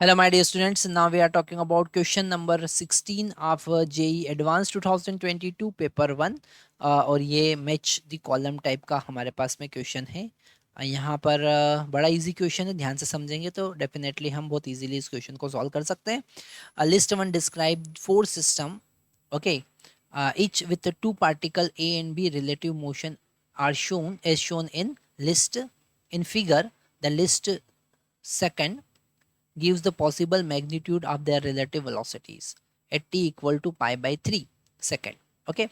Hello, my dear students. Now we are talking about question number 16 of JEE Advanced 2022 paper one. और ये match the column type का हमारे पास में question है। यहाँ पर बड़ा इजी क्वेश्चन है, ध्यान से समझेंगे तो डेफिनेटली हम बहुत इजीली इस क्वेश्चन को सॉल्व कर सकते हैं। List one describe four system, okay, each with the two particle A and B relative motion are shown as shown in list in figure. The list second gives the possible magnitude of their relative velocities at t equal to pi by 3 second. Okay,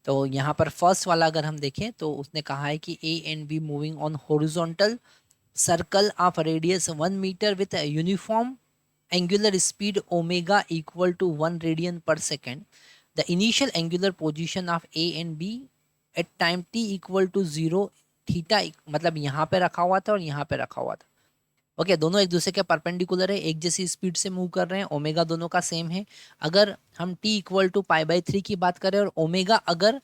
तो यहाँ पर first वाला अगर हम देखें तो उसने कहा है कि A and B moving on horizontal circle of radius 1 metre with uniform angular speed omega equal to 1 radian per second. The initial angular position of A and B at time T equal to 0 theta, मतलब यहाँ पे रखा हुआ था और यहाँ पे रखा हुआ था। ओके, दोनों एक दूसरे के परपेंडिकुलर है, एक जैसी स्पीड से मूव कर रहे हैं, ओमेगा दोनों का सेम है। अगर हम t equal to pi by 3 की बात करें और ओमेगा अगर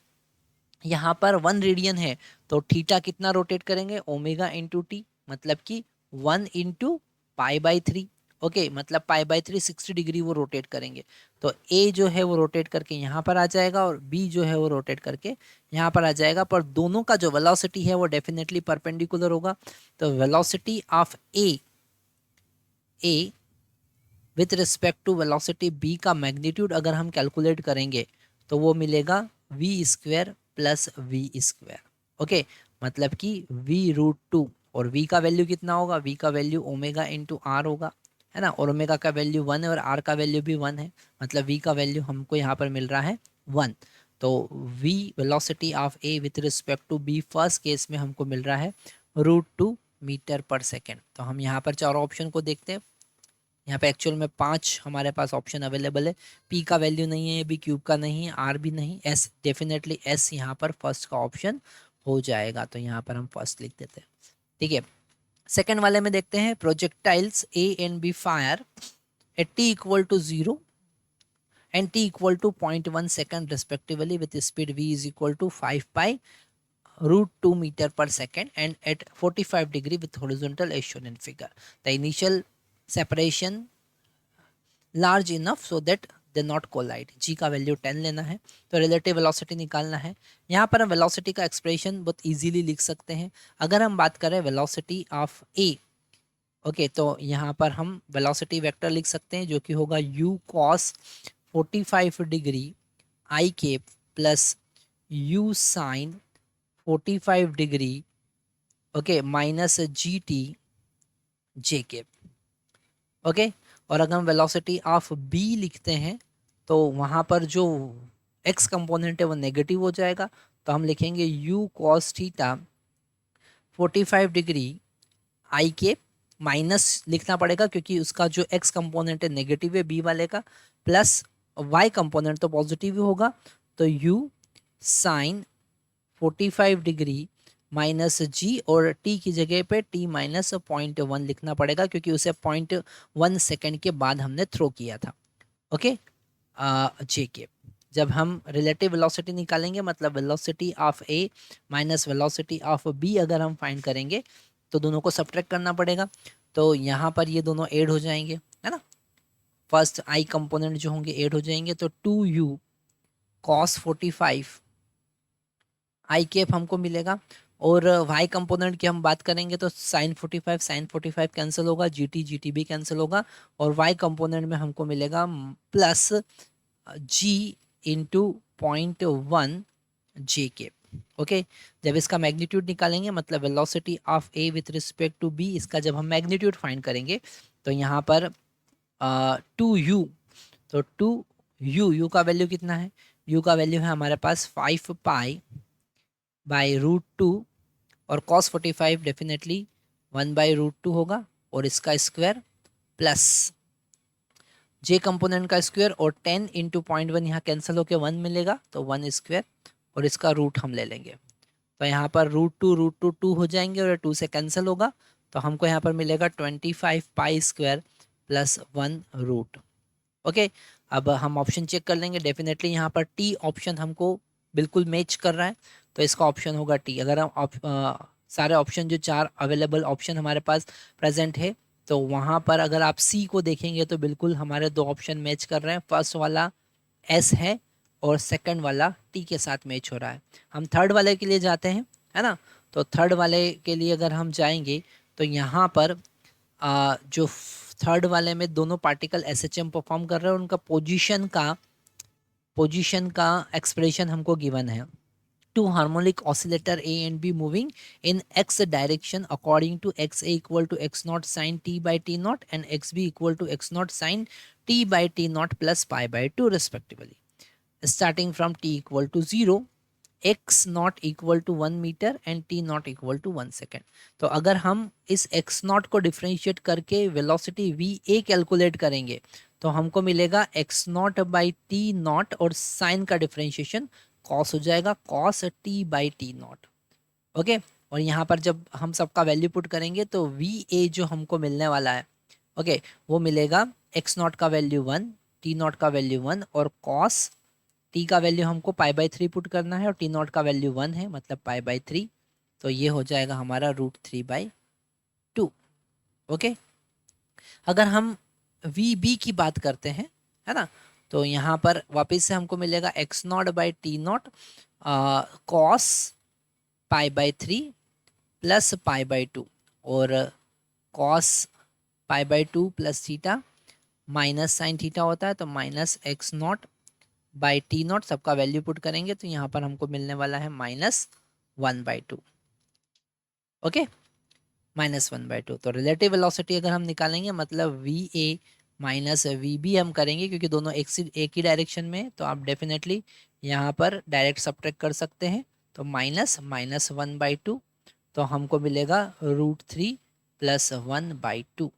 यहाँ पर 1 रेडियन है तो थीटा कितना रोटेट करेंगे, ओमेगा इंटू टी, मतलब कि 1 इंटू पाई बाई 3। ओके, मतलब पाई बाई 3 60 डिग्री वो रोटेट करेंगे। तो ए जो है वो रोटेट करके यहाँ पर आ जाएगा और बी जो है वो रोटेट करके यहाँ पर आ जाएगा, पर दोनों का जो वेलोसिटी है वो डेफिनेटली परपेंडिकुलर होगा। तो velocity of A with respect to velocity B का मैग्नीट्यूड अगर हम कैलकुलेट करेंगे तो वो मिलेगा V square plus V square. Okay, मतलब कि v√2, और v का वैल्यू कितना होगा, v का वैल्यू ओमेगा इंटू आर होगा, है ना, और ओमेगा का वैल्यू 1 है और r का वैल्यू भी 1 है, मतलब v का वैल्यू हमको यहाँ पर मिल रहा है 1। तो v velocity of a with respect to b first case में हमको मिल रहा है √2 मीटर पर सेकेंड। तो हम यहाँ पर चारों ऑप्शन को देखते हैं। यहाँ पे एक्चुअल में 5 हमारे पास ऑप्शन अवेलेबल है। p का वैल्यू नहीं है, b क्यूब का नहीं है, r भी नहीं, s डेफिनेटली s यहाँ पर फर्स्ट का ऑप्शन हो जाएगा। तो यहाँ पर हम फर्स्ट लिख देते हैं, ठीक है। सेकेंड वाले में देखते हैं, projectiles a and b fire at t equal to 0 and t equal to 0.1 second respectively with speed v is equal to 5 pi √2 metre per second and at 45 degree with horizontal as shown in figure. The initial separation large enough so that they not collide. G का value 10 लेना है, तो relative velocity निकालना है। यहाँ पर हम velocity का एक्सप्रेशन बहुत इजीली लिख सकते हैं। अगर हम बात करें वेलोसिटी ऑफ ए, ओके, तो यहाँ पर हम वेलोसिटी वेक्टर लिख सकते हैं जो कि होगा u cos 45 degree I K plus u sine 45 degree, okay, minus G T J K. Okay, और अगर हम वेलोसिटी ऑफ बी लिखते हैं तो वहाँ पर जो एक्स कंपोनेंट है वो नेगेटिव हो जाएगा, तो हम लिखेंगे u cos theta 45 degree I के, माइनस लिखना पड़ेगा क्योंकि उसका जो एक्स कंपोनेंट है नेगेटिव है बी वाले का, प्लस वाई कंपोनेंट तो पॉजिटिव ही होगा, तो u साइन 45 डिग्री माइनस जी, और t की जगह पे t माइनस 0.1 लिखना पड़ेगा क्योंकि उसे 0.1 सेकेंड के बाद हमने थ्रो किया था। ओके, जे के जब हम रिलेटिव वेलोसिटी निकालेंगे, मतलब velocity of A minus velocity of B अगर हम फाइंड करेंगे तो दोनों को सब्ट्रैक्ट करना पड़ेगा। तो यहाँ पर ये दोनों ऐड हो जाएंगे, है ना, फर्स्ट आई कंपोनेंट जो होंगे ऐड हो जाएंगे, तो 2u cos 45 आई केप हमको मिलेगा। और वाई कंपोनेंट की हम बात करेंगे तो साइन 45 कैंसिल होगा, जी टी भी कैंसिल होगा, और वाई कंपोनेंट में हमको मिलेगा प्लस जी इंटू 0.1 जे के। ओके, जब इसका मैग्नीट्यूड निकालेंगे, मतलब velocity of A with respect to B, इसका जब हम मैग्नीट्यूड फाइंड करेंगे तो यहाँ पर 2u, तो 2u का वैल्यू कितना है, u का वैल्यू है हमारे पास 5 पाई बाई √2, और cos 45 डेफिनेटली 1/√2 होगा, और इसका स्क्वायर प्लस जे कंपोनेंट का स्क्वायर, और 10 इंटू 0.1 यहाँ कैंसिल होकर 1 मिलेगा, तो 1 स्क्वायर, और इसका रूट हम ले लेंगे, तो यहाँ पर √2 2 हो जाएंगे और 2 से कैंसिल होगा, तो हमको यहाँ पर मिलेगा 25 pi square plus 1 root. Okay, अब हम ऑप्शन चेक कर लेंगे, डेफिनेटली यहाँ पर टी ऑप्शन हमको बिल्कुल मैच कर रहा है, तो इसका ऑप्शन होगा टी। अगर हम सारे ऑप्शन जो 4 अवेलेबल ऑप्शन हमारे पास प्रेजेंट है तो वहाँ पर अगर आप सी को देखेंगे तो बिल्कुल हमारे दो ऑप्शन मैच कर रहे हैं। फर्स्ट वाला एस है और सेकंड वाला टी के साथ मैच हो रहा है। हम थर्ड वाले के लिए जाते हैं, है ना। तो थर्ड वाले के लिए अगर हम जाएंगे तो यहाँ पर जो थर्ड वाले में दोनों पार्टिकल एसएचएम परफॉर्म कर रहे हैं, उनका पोजीशन का एक्सप्रेशन हमको गिवन है। Two harmonic oscillator A and B moving in X direction according to X A equal to X naught sine T by T naught and X B equal to X naught sine T by T naught plus pi by two respectively, starting from t equal to 0, x naught equal to 1 metre and t naught equal to 1 second. तो अगर हम इस x naught को differentiate करके velocity v a calculate करेंगे तो हमको मिलेगा x not by T not और साइन का डिफ्रेंशिएशन cos हो जाएगा, cos t by T not. Okay, और यहाँ पर जब हम सबका वैल्यू पुट करेंगे तो वी ए जो हमको मिलने वाला है, ओके, वो मिलेगा x नॉट का वैल्यू 1, t नॉट का वैल्यू 1 और cos टी का वैल्यू हमको पाई बाई 3 पुट करना है और टी नॉट का वैल्यू 1 है, मतलब पाई बाई 3। तो ये हो जाएगा हमारा √3/2। ओके, अगर हम वी बी की बात करते हैं, है ना, तो यहाँ पर वापस से हमको मिलेगा x not by T not cos pi by 3 plus pi by 2 और cos pi by 2 plus theta minus sine theta होता है, तो minus x not by T not, सबका वैल्यू पुट करेंगे तो यहाँ पर हमको मिलने वाला है -1/2। ओके, -1/2। तो रिलेटिव वेलोसिटी अगर हम निकालेंगे मतलब V A minus V B हम करेंगे, क्योंकि दोनों एक ही डायरेक्शन में है, तो आप डेफिनेटली यहाँ पर डायरेक्ट सब्ट्रैक्ट कर सकते हैं। तो -1/2, तो हमको मिलेगा √3 + 1/2।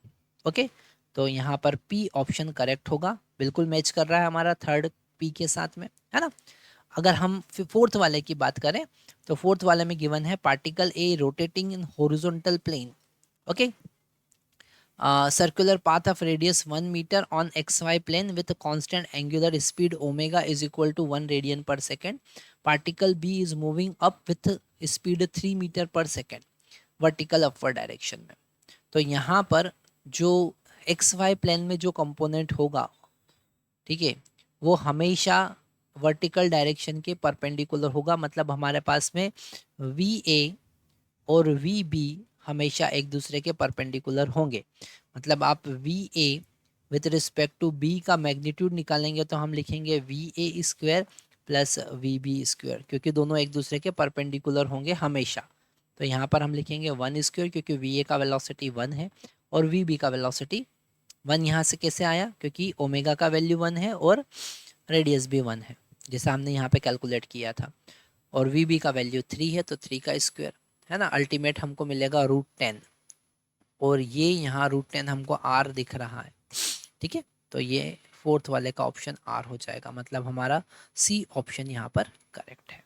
ओके, तो यहाँ पर पी ऑप्शन करेक्ट होगा, बिल्कुल मैच कर रहा है हमारा थर्ड पी के साथ में, है ना। अगर हम फोर्थ वाले की बात करें तो फोर्थ वाले में गिवन है particle A rotating in horizontal plane, okay, circular path of radius 1 meter on xy plane with a constant angular speed omega is equal to 1 radian per second. Particle B is moving up with speed 3 meter per second vertical upward direction में। तो यहाँ पर जो xy plane में जो component होगा, ठीक है, वो हमेशा वर्टिकल डायरेक्शन के परपेंडिकुलर होगा, मतलब हमारे पास में वी ए और वी बी हमेशा एक दूसरे के परपेंडिकुलर होंगे। मतलब आप V A with respect to B का मैग्नीट्यूड निकालेंगे तो हम लिखेंगे V A square plus V B square, क्योंकि दोनों एक दूसरे के परपेंडिकुलर होंगे हमेशा। तो यहाँ पर हम लिखेंगे 1 स्क्वायर, क्योंकि वी ए का वेलोसिटी 1 है और वी बी का वेलोसिटी 1 यहाँ से कैसे आया, क्योंकि ओमेगा का वैल्यू 1 है और रेडियस भी 1 है, जैसा हमने यहाँ पे कैलकुलेट किया था, और वी बी का वैल्यू 3 है, तो 3 का स्क्वायर, है ना। अल्टीमेट हमको मिलेगा √10, और ये यहाँ √10 हमको आर दिख रहा है, ठीक है। तो ये फोर्थ वाले का ऑप्शन आर हो जाएगा, मतलब हमारा सी ऑप्शन यहाँ पर करेक्ट है।